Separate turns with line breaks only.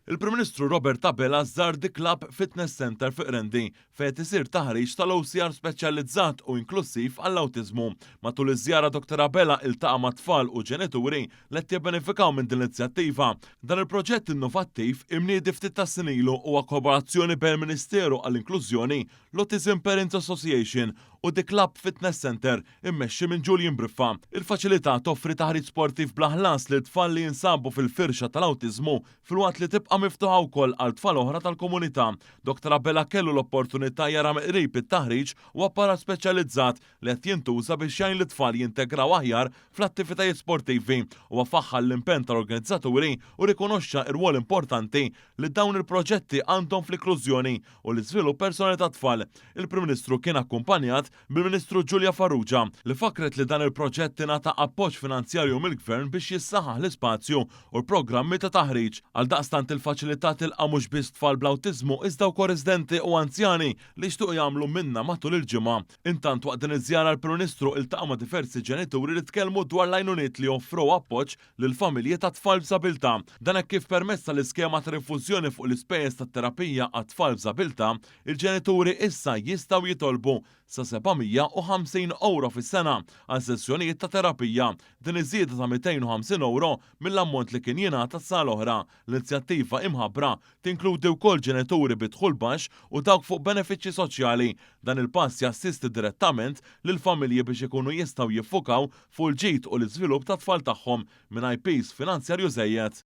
Il-Prim Ministru Robert Abela żar The Club Fitness Center fi Qrendi fejn isir taħriġ tal-OCR speċjalizzat u inklusiv għall-awtiżmu. Matul iż-żjara Dr. Abela iltaqa' ma' tfal u ġenituri li qed jibbenefikaw minn din l-inizjattiva. Dan il-proġett innovattiv imniedi ftit ta' snin ilu huwa kooperazzjoni bejn il-Ministeru għall-Inklużjoni, l-Autism Parents Association u The Club Fitness Center immexxi minn Julian Briffa. Il-faċilità toffri taħriġ sportiv bla ħlas lil tfal li jinsabu fil-firxa tal-awtiżmu filwaqt li tibqa' miftuħa wkoll għal tfal oħra tal-komunità. Dr. Abela kellu l-opportunità jara qrib it-taħriġ u apparat speċjalizzat li qed jintuża biex jgħin l-tfal jintegraw aħjar fl-attivitajiet sportivi u affaħħal l-impenn tal-organizzaturi u rikonoxxa r-rwol importanti li dawn il-proġetti għandhom fl-inklużjoni u l-iżvilupp personali tat-tfal. Il-Prim Ministru kien akkumpanjat bil-Ministru Giulia Farrugia li fakret li dan il-proġett ingħata appoġġ finanzjarju mill-Gvern biex jissaħħaħ l-ispazju u l-programmi ta' taħriġ. Għaldaqstant il-faċilità tilqa' mhux biss tfal bl-awtiżmu iżda wkoll residenti u anzjani li jixtiequ jagħmlu minnha matul il-ġimgħa. Intant waqt din iż-żjara l-Prim Ministru iltaqa' ma' diversi ġenituri li tkellmu dwar l-għajnuniet li joffru appoġġ lill-familji ta' tfal b'żabilità. Dan hekk kif permezz tal-iskema ta' rifużjoni fuq l-ispejjeż tat-terapija għat-tfal b'żabilità, il-ġenituri issa jistgħu jitolbu sa 750 euro fis-sena għal sessjonijiet ta' terapija. Din iż-żieda ta' 250 euro mill-ammont li kien jingħata s-sala oħra. L-inizjattiva imħabbra tinkludi wkoll ġenituri bi dħul baxx u dawk fuq benefiċċji soċjali. Dan il-pass jassisti direttament lil familji biex ikunu jistgħu jiffukaw fuq il-ġid u l-iżvilupp tat-tfal tagħhom mingħajr pis finanzjarju żejjed.